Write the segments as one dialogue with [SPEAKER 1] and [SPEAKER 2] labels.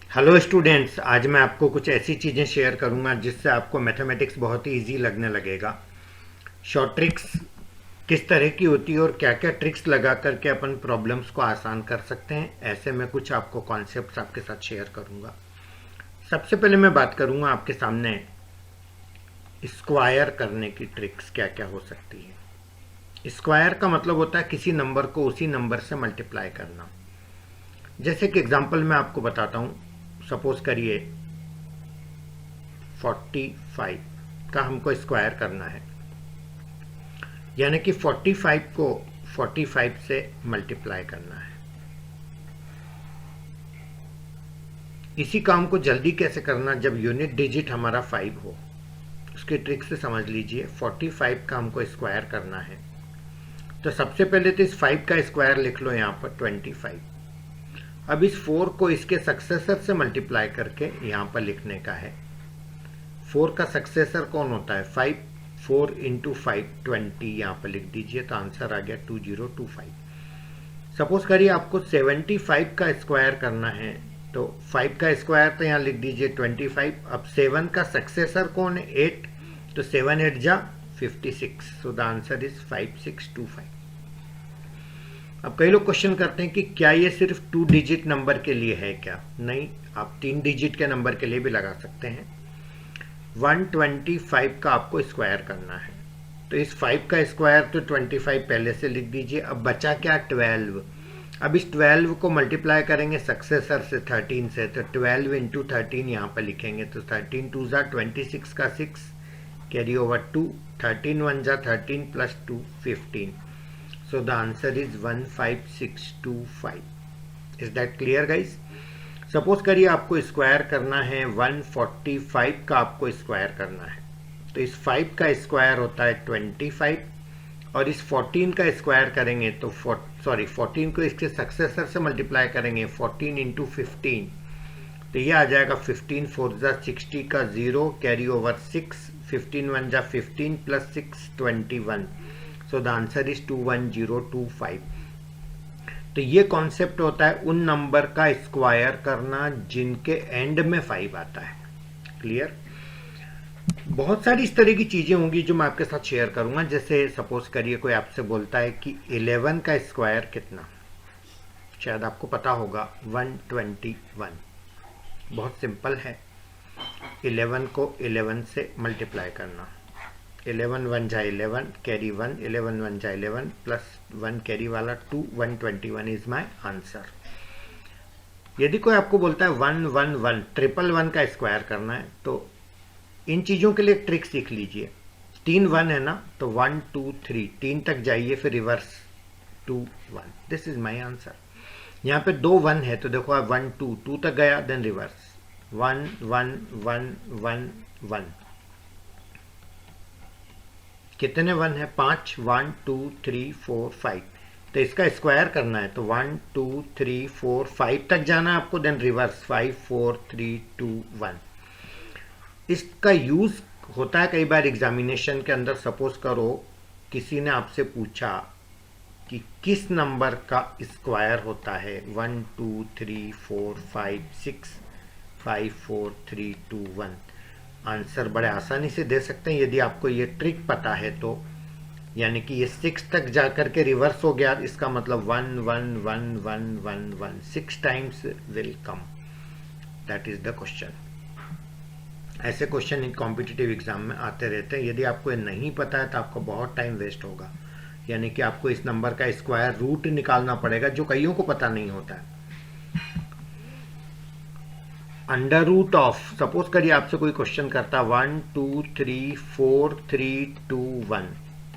[SPEAKER 1] Hello students, आज मैं आपको कुछ ऐसी चीज़ें शेयर करूंगा जिससे आपको मैथमेटिक्स बहुत ही इजी लगने लगेगा। शॉर्ट ट्रिक्स किस तरह की होती है और क्या क्या ट्रिक्स लगा करके अपन प्रॉब्लम्स को आसान कर सकते हैं, ऐसे मैं कुछ आपको कॉन्सेप्ट्स आपके साथ शेयर करूंगा। सबसे पहले मैं बात करूंगा आपके सामने स्क्वायर करने की ट्रिक्स क्या क्या हो सकती है। स्क्वायर का मतलब होता है किसी नंबर को उसी नंबर से मल्टीप्लाई करना। जैसे कि एग्जांपल मैं आपको बताता हूँ। सपोज करिए 45 का हमको स्क्वायर करना है, यानी कि 45 को 45 से मल्टीप्लाई करना है। इसी काम को जल्दी कैसे करना, जब यूनिट डिजिट हमारा 5 हो। उसकी ट्रिक से समझ लीजिए। 45 का हमको स्क्वायर करना है, तो सबसे पहले तो इस 5 का स्क्वायर लिख लो यहाँ पर 25। अब इस 4 को इसके सक्सेसर से मल्टीप्लाई करके यहाँ पर लिखने का है। 4 का सक्सेसर कौन होता है? 5। 4 इंटू 5 20, यहाँ पर लिख दीजिए तो आंसर आ गया 2025। सपोज करिए आपको 75 का स्क्वायर करना है, तो 5 का स्क्वायर तो यहाँ लिख दीजिए 25। अब 7 का सक्सेसर कौन है? 8, तो 7 8 जा 56, सो द आंसर इज 5625। अब कई लोग क्वेश्चन करते हैं कि क्या ये सिर्फ 2 डिजिट नंबर के लिए है क्या? नहीं, आप 3 डिजिट के नंबर के लिए भी लगा सकते हैं। 125 का आपको स्क्वायर करना है, तो इस 5 का स्क्वायर तो 25 पहले से लिख दीजिए। अब बचा क्या? 12। अब इस 12 को मल्टीप्लाई करेंगे सक्सेसर से 13 से, तो 12 इंटू 13 यहाँ पर लिखेंगे, तो 13 2 जा 26 का 6 कैरी ओवर 2, 13 1 जा 13 plus 2 15। So the answer is 15625. Is that clear guys? Suppose करिए आपको स्क्वायर करना है 145 का, आपको स्क्वायर करना है, तो इस 5 का स्क्वायर होता है 25 और इस 14 का स्क्वायर करेंगे तो 14 को इसके सक्सेसर से मल्टीप्लाई करेंगे 14 इंटू 15, तो ये आ जाएगा 15 4 जा 60 का 0 कैरी ओवर 6, 15 1 जा 15 plus 6 21। So the answer is 21025। तो ये कॉन्सेप्ट होता है उन नंबर का स्क्वायर करना जिनके एंड में 5 आता है। क्लियर? बहुत सारी इस तरह की चीजें होंगी जो मैं आपके साथ शेयर करूंगा। जैसे सपोज करिए कोई आपसे बोलता है कि 11 का स्क्वायर कितना, शायद आपको पता होगा 121। बहुत सिंपल है, 11 को 11 से मल्टीप्लाई करना। 11 1 जा 11 कैरी 1, 11 1 जा 11 प्लस 1 कैरी वाला 2, 121 इज माय आंसर। यदि कोई आपको बोलता है 111 111 का स्क्वायर करना है, तो इन चीजों के लिए ट्रिक सीख लीजिए। 3 1 है ना, तो 1 2 3 3 तक जाइए, फिर reverse 2 1, this is my answer. यहाँ पे 2 1 है, तो देखो 1 2 2 तक गया, देन रिवर्स 1 1 1 1 1। कितने 1 है? 5। 1 2 3 4 5, तो इसका स्क्वायर करना है, तो 1 2 3 4 5 तक जाना है आपको, देन रिवर्स 5 4 3 2 1। इसका यूज होता है कई बार एग्जामिनेशन के अंदर। सपोज करो किसी ने आपसे पूछा कि किस नंबर का स्क्वायर होता है 1 2 3 4 5 6 5 4 3 2 1। आंसर बड़े आसानी से दे सकते हैं यदि आपको ये ट्रिक पता है तो। यानी कि ये 6 तक जाकर के रिवर्स हो गया, इसका मतलब 1 1 1 1 1 1 6 times will come. That is the question. ऐसे क्वेश्चन इन कॉम्पिटिटिव एग्जाम में आते रहते हैं। यदि आपको ये नहीं पता है तो आपका बहुत टाइम वेस्ट होगा। यानी कि आपको इस नंबर का स्क्वायर रूट निकालना पड़ेगा, जो कईयों को पता नहीं होता है। अंडर रूट ऑफ, सपोज करिए आपसे कोई क्वेश्चन करता 1 2 3 4 3 2 1,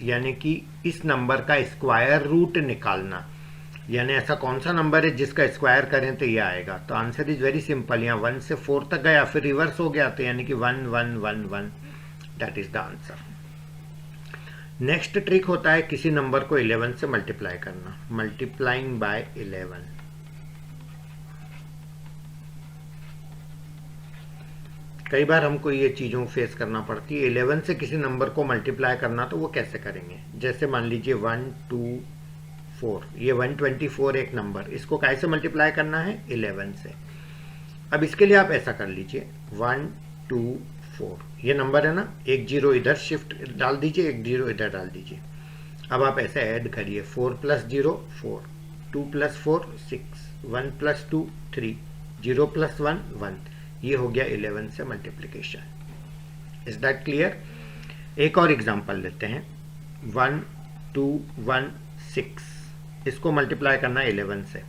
[SPEAKER 1] यानी कि इस नंबर का स्क्वायर रूट निकालना। यानी ऐसा कौन सा नंबर है जिसका स्क्वायर करें तो ये आएगा। तो आंसर इज वेरी सिंपल। यहाँ 1 से 4 तक गया, फिर रिवर्स हो गया, तो यानी कि 1 1 1 1, that is the answer. Next trick होता है किसी नंबर को 11 से मल्टीप्लाई करना। Multiplying by 11। कई बार हमको ये चीज़ों फेस करना पड़ती है। 11 से किसी नंबर को मल्टीप्लाई करना, तो वो कैसे करेंगे? जैसे मान लीजिए 1 2 4, ये 124 एक नंबर, इसको कैसे मल्टीप्लाई करना है? 11 से। अब इसके लिए आप ऐसा कर लीजिए 1 2 4 ये नंबर है ना, एक जीरो इधर शिफ्ट डाल दीजिए, एक जीरो इधर डाल दीजिए। अब आप ऐसे ऐड करिए 4 + 0 4, 2 + 4 6, 1 + 2 3, 0 + 1 1। ये हो गया 11 से मल्टीप्लिकेशन। Is that clear? एक और एग्जांपल लेते हैं 1 2 1 6, इसको मल्टीप्लाई करना 11 से।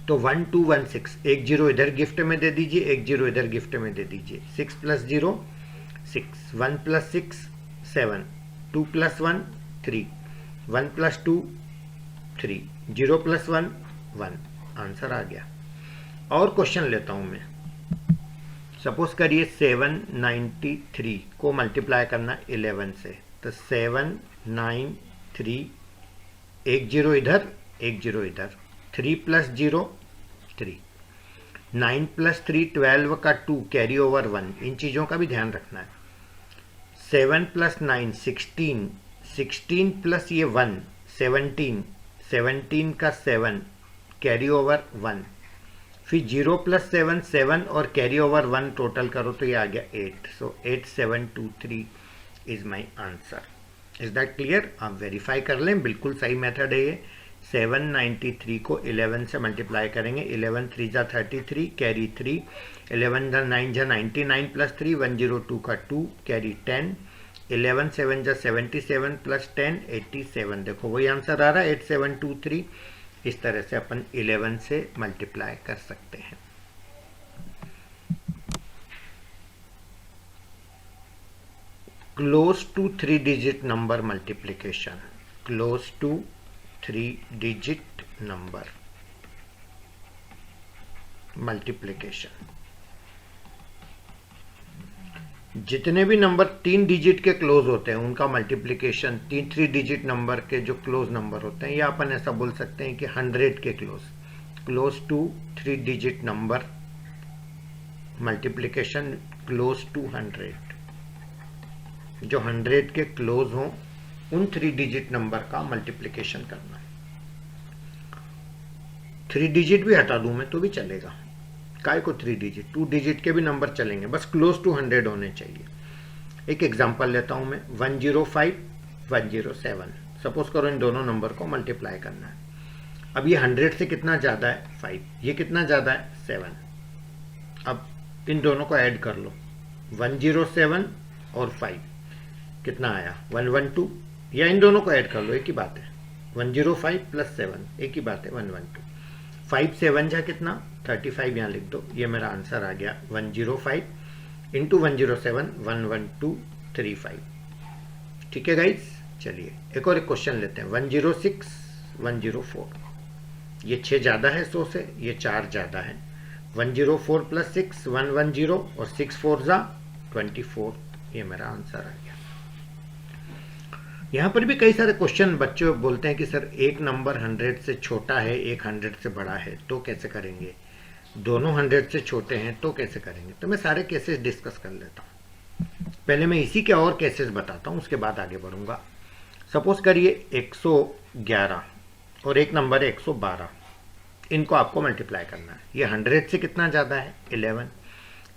[SPEAKER 1] तो 1 2 1 6, एक जीरो इधर गिफ्ट में दे दीजिए, एक जीरो इधर गिफ्ट में दे दीजिए। 6 + 0 6, 1 + 6 7, 2 + 1 3, 1 + 2 3, 0 + 1 1। आंसर आ गया। और क्वेश्चन लेता हूं मैं। सपोज करिए 793 को मल्टीप्लाई करना 11 से। तो 7 9 3, एक जीरो इधर एक जीरो इधर, 3 + 0 3, 9 + 3 12 का 2 कैरी ओवर 1, इन चीज़ों का भी ध्यान रखना है। 7 + 9 16, 16 प्लस ये 1 17, 17 का 7 कैरी ओवर 1, फिर 0 + 7 7 और कैरी ओवर 1 टोटल करो तो ये आ गया 8। सो 8723 is my answer. Is that clear? आप वेरीफाई कर लें, बिल्कुल सही मेथड है ये। 793 को 11 से मल्टीप्लाई करेंगे। 11 3 जा 33 कैरी 3, 11 जा 9 जा 99 + 3 102 का 2 कैरी 10, 11 7 जा 77 + 10 87। देखो वही आंसर आ रहा है 8723। इस तरह से अपन 11 से मल्टीप्लाई कर सकते हैं। Close to 3 digit number multiplication, close to 3 digit number multiplication. जितने भी नंबर 3 डिजिट के क्लोज होते हैं उनका मल्टीप्लिकेशन 3 डिजिट नंबर के जो क्लोज नंबर होते हैं, या अपन ऐसा बोल सकते हैं कि 100 के close to 3 digit number multiplication close to 100। जो 100 के क्लोज हों उन 3 डिजिट नंबर का मल्टीप्लिकेशन करना है। 3 डिजिट भी हटा दूं मैं तो भी चलेगा, काय को 3 डिजिट, 2 डिजिट के भी नंबर चलेंगे, बस क्लोज टू 100 होने चाहिए। एक एग्जांपल लेता हूं मैं 105 107। सपोज करो इन दोनों नंबर को मल्टीप्लाई करना है। अब ये 100 से कितना ज्यादा है 5, ये कितना ज्यादा है 7। अब इन दोनों को ऐड कर लो 107 और 5 कितना आया 112, या इन दोनों को ऐड कर लो, एक ही बात है। 105 + 7 एक ही बात है 112। 5 7 जा कितना 35, यहाँ लिख दो, ये मेरा आंसर आ गया 105 × 107 11235। ठीक है गाइस, चलिए एक और एक क्वेश्चन लेते हैं 106 104। ये 6 ज्यादा है 100 से, ये 4 ज्यादा है। 104 + 6 110 और 6 4 जा 24, ये मेरा आंसर आ गया। यहाँ पर भी कई सारे क्वेश्चन बच्चे बोलते हैं कि सर एक नंबर 100 से छोटा है, एक 100 से बड़ा है, तो कैसे करेंगे? दोनों 100 से छोटे हैं तो कैसे करेंगे? तो मैं सारे केसेस डिस्कस कर लेता हूँ। पहले मैं इसी के और केसेस बताता हूँ, उसके बाद आगे बढ़ूंगा। सपोज करिए 111 और एक नंबर है 112, इनको आपको मल्टीप्लाई करना है। ये 100 से कितना ज़्यादा है 11,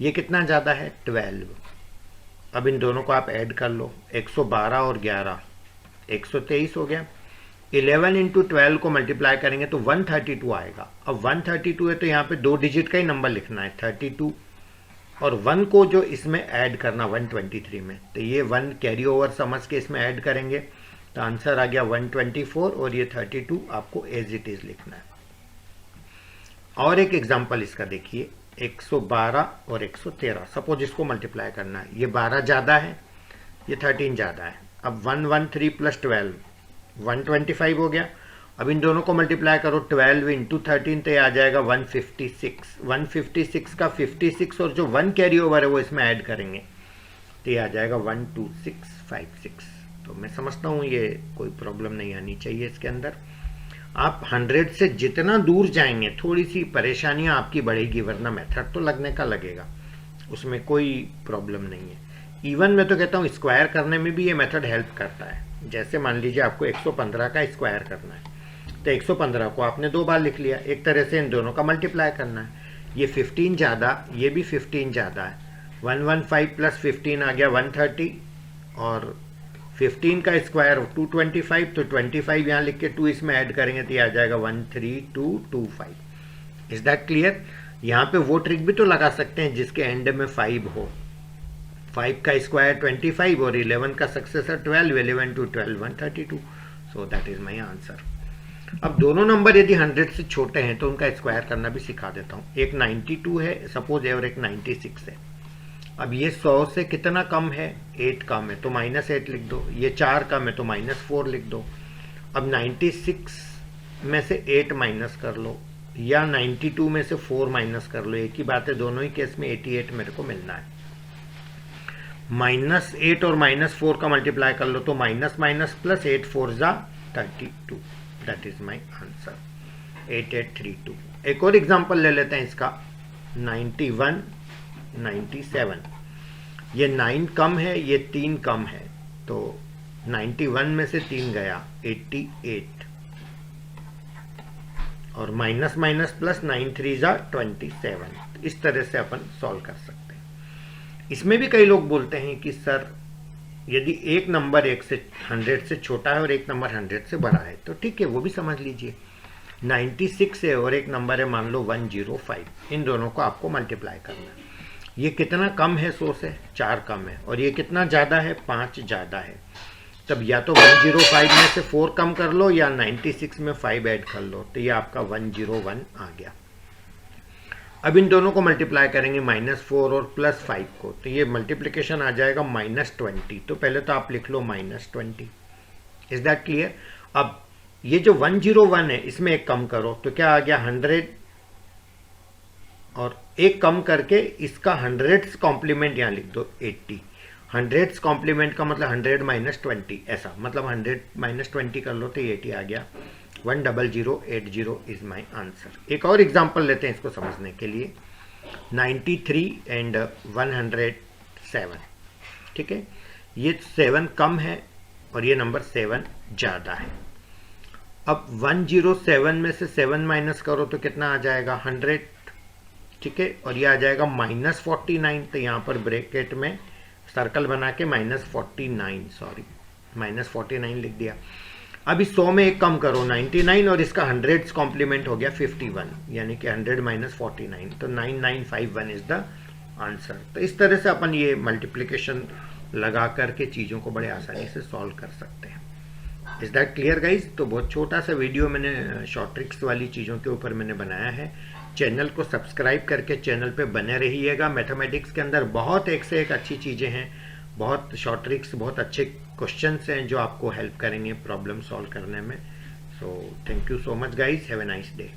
[SPEAKER 1] ये कितना ज़्यादा है 12। अब इन दोनों को आप ऐड कर लो, 112 और 11 123 हो गया। 11 × 12 को मल्टीप्लाई करेंगे तो 132 आएगा। अब 132 है तो यहाँ पे 2 डिजिट का ही नंबर लिखना है 32, और 1 को जो इसमें ऐड करना 123 में, तो ये 1 कैरी ओवर समझ के इसमें ऐड करेंगे तो आंसर आ गया 124, और ये 32 आपको एज इट इज लिखना है। और एक एग्जाम्पल इसका देखिए 112 और 113। सपोज इसको मल्टीप्लाई करना है, ये 12 ज़्यादा है, ये 13 ज़्यादा है। अब 113 + 12 125 हो गया। अब इन दोनों को मल्टीप्लाई करो 12 × 13 तो ये आ जाएगा 156। 156 का 56 और जो 1 कैरी ओवर है वो इसमें ऐड करेंगे तो ये आ जाएगा 12656। तो मैं समझता हूँ ये कोई प्रॉब्लम नहीं आनी चाहिए इसके अंदर। आप 100 से जितना दूर जाएंगे थोड़ी सी परेशानियां आपकी बढ़ेगी, वरना मेथड तो लगने का लगेगा, उसमें कोई प्रॉब्लम नहीं है। इवन मैं तो कहता हूँ स्क्वायर करने में भी ये मेथड हेल्प करता है। जैसे मान लीजिए आपको 115 का स्क्वायर करना है तो 115 को आपने 2 बार लिख लिया, एक तरह से इन दोनों का मल्टीप्लाई करना है। ये 15 ज़्यादा, ये भी 15 ज़्यादा है। 115 प्लस 15 आ गया 130, और 15 का स्क्वायर 225, तो 25 यहाँ लिख के 2 इसमें ऐड करेंगे तो ये आ जाएगा 13225। Is that clear? यहाँ पे वो ट्रिक भी तो लगा सकते हैं जिसके एंड में 5 हो। 5 का स्क्वायर 25 और 11 का successor 12, 11 to 12 132। So that is my answer. अब दोनों नंबर यदि 100 से छोटे हैं तो उनका स्क्वायर करना भी सिखा देता हूँ। एक 92 है सपोज, और एक 96 है। अब ये 100 से कितना कम है? 8 कम है, तो -8 लिख दो। ये 4 कम है तो -4 लिख दो। अब 96 में से 8 माइनस कर लो, या 92 में से 4 माइनस कर लो, एक ही बात है। दोनों ही केस में 88 मेरे को मिलना है। -8 और -4 का मल्टीप्लाई कर लो तो माइनस माइनस प्लस, 8 4 जा 32। That is my answer 8832। एक और एग्जांपल ले लेते हैं इसका, 91 97। ये 9 कम है, ये 3 कम है, तो 91 में से 3 गया 88, और माइनस माइनस प्लस 9 3 जा 27। इस तरह से अपन सॉल्व कर सकते हैं। इसमें भी कई लोग बोलते हैं कि सर यदि एक नंबर 100 से छोटा है और एक नंबर 100 से बड़ा है तो ठीक है, वो भी समझ लीजिए। 96 है और एक नंबर है मान लो 105, इन दोनों को आपको मल्टीप्लाई करना है। ये कितना कम है 100 से? 4 कम है, और ये कितना ज़्यादा है? 5 ज़्यादा है। तब या तो 105 में से 4 कम कर लो, या 96 में 5 ऐड कर लो, तो ये आपका 101 आ गया। अब इन दोनों को मल्टीप्लाई करेंगे -4 और +5 को, तो ये मल्टीप्लिकेशन आ जाएगा -20। तो पहले तो आप लिख लो -20। Is that clear? अब ये जो 101 है इसमें एक कम करो तो क्या आ गया 100, और एक कम करके इसका 100th कॉम्प्लीमेंट यहाँ लिख दो 80। 100th कॉम्प्लीमेंट का मतलब 100 - 20, ऐसा मतलब 100 - 20 कर लो तो 80 आ गया। 10080 इज माई आंसर। एक और एग्जांपल लेते हैं इसको समझने के लिए, 93 एंड 107। ठीक है, ये 7 कम है और ये नंबर 7 ज़्यादा है। अब 107 में से 7 माइनस करो तो कितना आ जाएगा 100। ठीक है, और ये आ जाएगा -49, तो यहाँ पर ब्रैकेट में सर्कल बना के -49, सॉरी -49 लिख दिया। अब इस 100 में एक कम करो 99, और इसका 100th कॉम्प्लीमेंट हो गया 51, यानी कि 100 - 49, तो 9951 इज द आंसर। तो इस तरह से अपन ये मल्टीप्लिकेशन लगा करके चीज़ों को बड़े आसानी से सॉल्व कर सकते हैं। Is that clear guys? तो बहुत छोटा सा वीडियो मैंने शॉर्ट ट्रिक्स वाली चीज़ों के ऊपर मैंने बनाया है। चैनल को सब्सक्राइब करके चैनल पे बने रहिएगा। मैथमेटिक्स के अंदर बहुत एक से एक अच्छी चीज़ें हैं, बहुत शॉर्ट ट्रिक्स, बहुत अच्छे क्वेश्चंस हैं जो आपको हेल्प करेंगे प्रॉब्लम सॉल्व करने में। So thank you so much guys, have a nice day.